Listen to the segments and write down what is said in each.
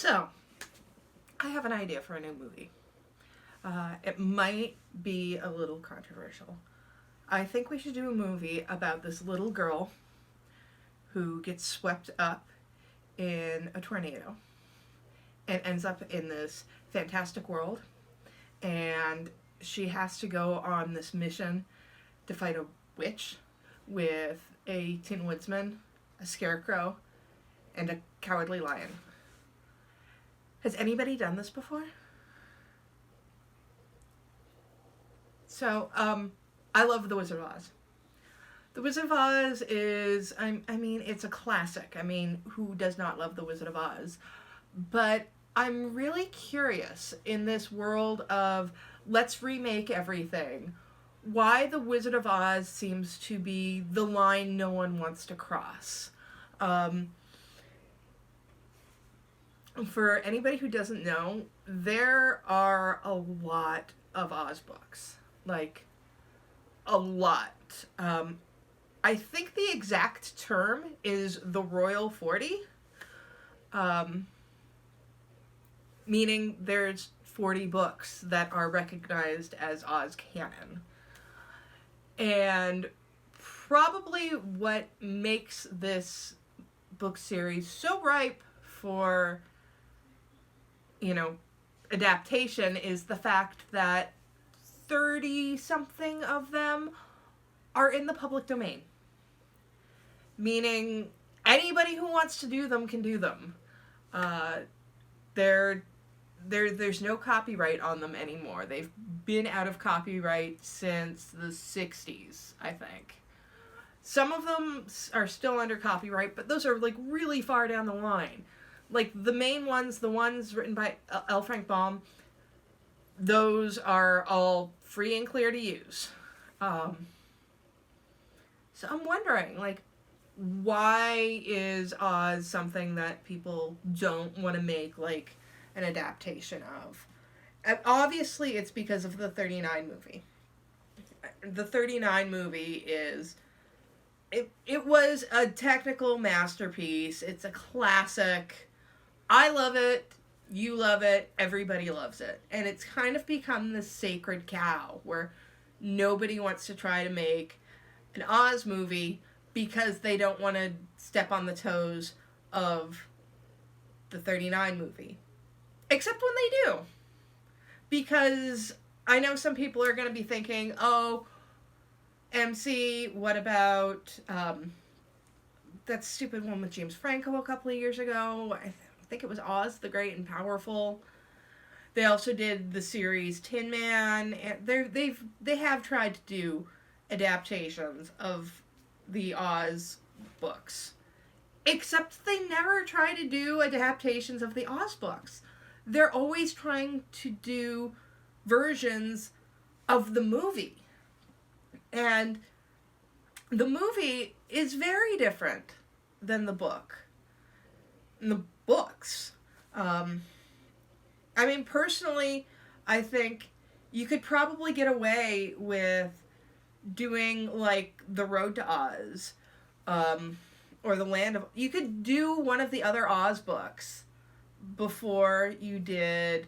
So, I have an idea for a new movie. It might be a little controversial. I think we should do a movie about this little girl who gets swept up in a tornado and ends up in this fantastic world. And she has to go on this mission to fight a witch with a Tin Woodsman, a scarecrow, and a cowardly lion. Has anybody done this before? So, I love The Wizard of Oz. The Wizard of Oz is, it's a classic. Who does not love The Wizard of Oz? But I'm really curious in this world of let's remake everything, why The Wizard of Oz seems to be the line no one wants to cross. For anybody who doesn't know, there are a lot of Oz books. Like, a lot. I think the exact term is the Royal 40. Meaning there's 40 books that are recognized as Oz canon. And probably what makes this book series so ripe for, adaptation is the fact that 30-something of them are in the public domain. Meaning anybody who wants to do them can do them. There's no copyright on them anymore. They've been out of copyright since the 60s, I think. Some of them are still under copyright, but those are like really far down the line. Like the main ones, the ones written by L. Frank Baum, those are all free and clear to use. So I'm wondering, like, why is Oz something that people don't want to make, like, an adaptation of? And obviously, it's because of the 39 movie. The 39 movie is... It was a technical masterpiece. It's a classic. I love it. You love it. Everybody loves it. And it's kind of become this sacred cow where nobody wants to try to make an Oz movie because they don't want to step on the toes of the 39 movie. Except when they do. Because I know some people are going to be thinking, oh, MC, what about that stupid one with James Franco a couple of years ago? I think it was Oz the Great and Powerful. They also did the series Tin Man. And they have tried to do adaptations of the Oz books. Except they never try to do adaptations of the Oz books. They're always trying to do versions of the movie. And the movie is very different than the book. And the books. Personally, I think you could probably get away with doing, like, The Road to Oz, or The Land of... You could do one of the other Oz books before you did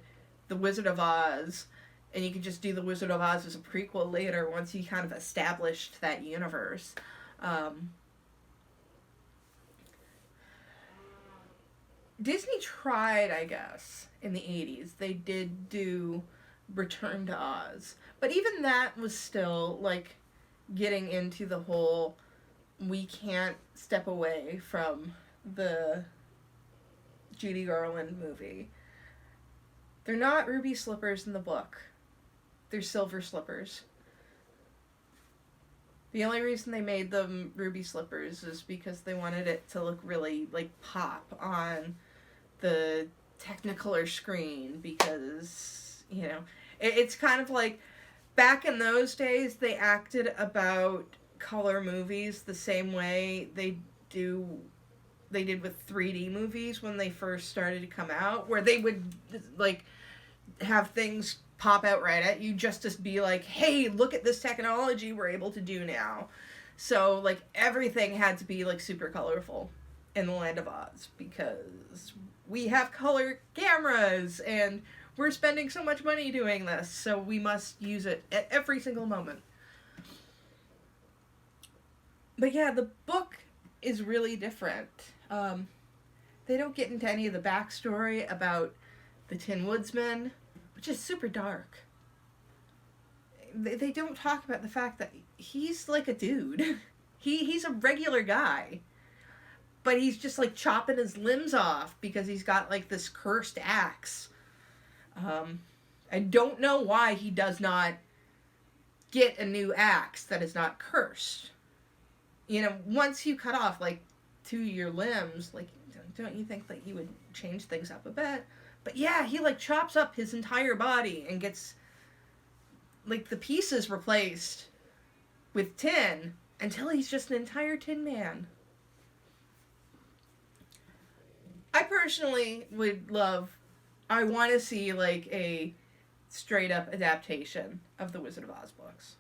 The Wizard of Oz, and you could just do The Wizard of Oz as a prequel later once you kind of established that universe. Disney tried, I guess, in the 80s. They did do Return to Oz. But even that was still, like, getting into the whole, we can't step away from the Judy Garland movie. They're not ruby slippers in the book. They're silver slippers. The only reason they made them ruby slippers is because they wanted it to look really, like, pop on the Technicolor screen because, it's kind of like, back in those days, they acted about color movies the same way they did with 3D movies when they first started to come out, where they would, like, have things pop out right at you just to be like, hey, look at this technology we're able to do now. So, like, everything had to be, like, super colorful. in the Land of Oz because we have color cameras and we're spending so much money doing this, so we must use it at every single moment. But yeah, the book is really different. They don't get into any of the backstory about the Tin Woodsman, which is super dark. They don't talk about the fact that he's like a dude. He's a regular guy. But he's just like chopping his limbs off because he's got like this cursed axe. I don't know why he does not get a new axe that is not cursed. You know, once you cut off like 2 of your limbs, like, don't you think that you would change things up a bit? But yeah, he like chops up his entire body and gets like the pieces replaced with tin until he's just an entire tin man. I personally would I want to see like a straight up adaptation of the Wizard of Oz books.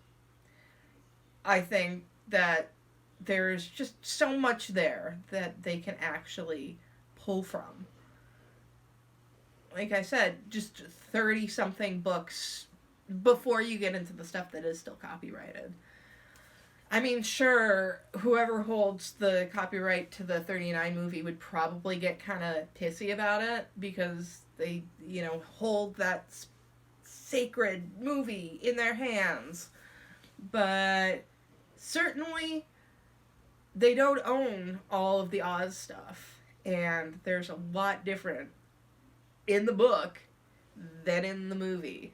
I think that there's just so much there that they can actually pull from. Like I said, just 30 something books before you get into the stuff that is still copyrighted. I mean, sure, whoever holds the copyright to the 39 movie would probably get kind of pissy about it because they, hold that sacred movie in their hands. But certainly, they don't own all of the Oz stuff. And there's a lot different in the book than in the movie.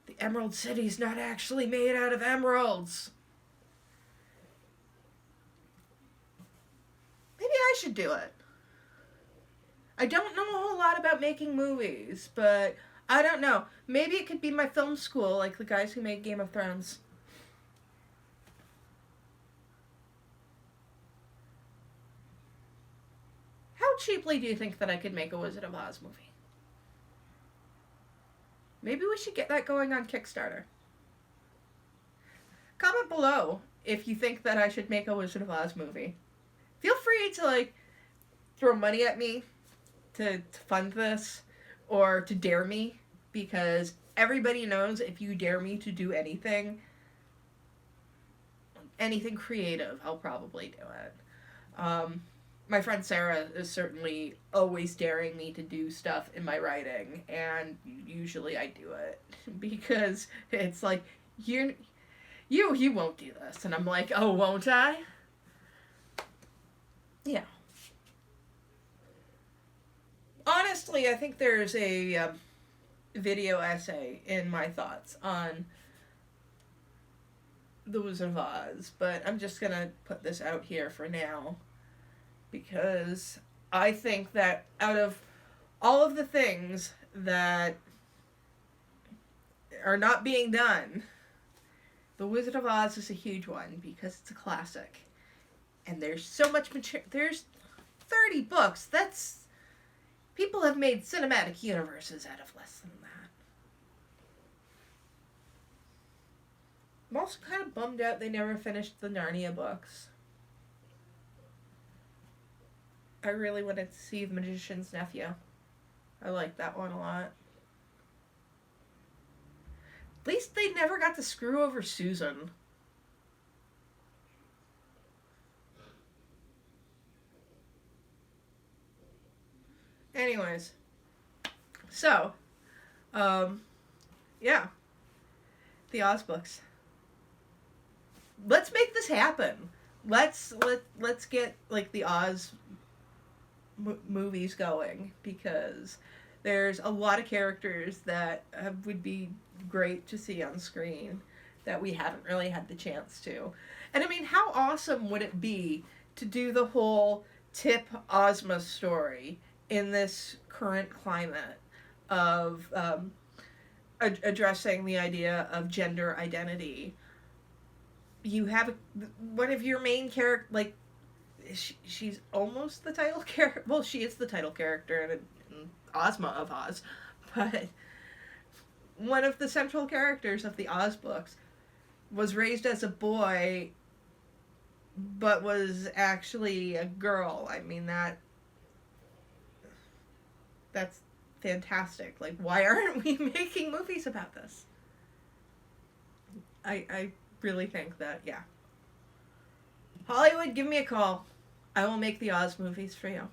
The Emerald City's not actually made out of emeralds. Maybe I should do it. I don't know a whole lot about making movies, but I don't know. Maybe it could be my film school, like the guys who made Game of Thrones. How cheaply do you think that I could make a Wizard of Oz movie? Maybe we should get that going on Kickstarter. Comment below if you think that I should make a Wizard of Oz movie. Feel free to, throw money at me to fund this, or to dare me, because everybody knows if you dare me to do anything creative, I'll probably do it. My friend Sarah is certainly always daring me to do stuff in my writing, and usually I do it, because it's like, you won't do this, and I'm like, oh, won't I? Yeah. Honestly, I think there's a video essay in my thoughts on the Wizard of Oz, but I'm just gonna put this out here for now, because I think that out of all of the things that are not being done, the Wizard of Oz is a huge one, because it's a classic. And there's so much material. There's 30 books. People have made cinematic universes out of less than that. I'm also kind of bummed out they never finished the Narnia books. I really wanted to see The Magician's Nephew. I like that one a lot. At least they never got to screw over Susan. Anyways, so, yeah, the Oz books. Let's make this happen. Let's get the Oz movies going, because there's a lot of characters that would be great to see on screen that we haven't really had the chance to. And I mean, how awesome would it be to do the whole Tip Ozma story in this current climate of addressing the idea of gender identity? You have one of your main character, she's almost the title character. Well, she is the title character in Ozma of Oz, but one of the central characters of the Oz books was raised as a boy but was actually a girl. I mean, that's fantastic. Like, why aren't we making movies about this? I really think that, yeah. Hollywood, give me a call. I will make the Oz movies for you.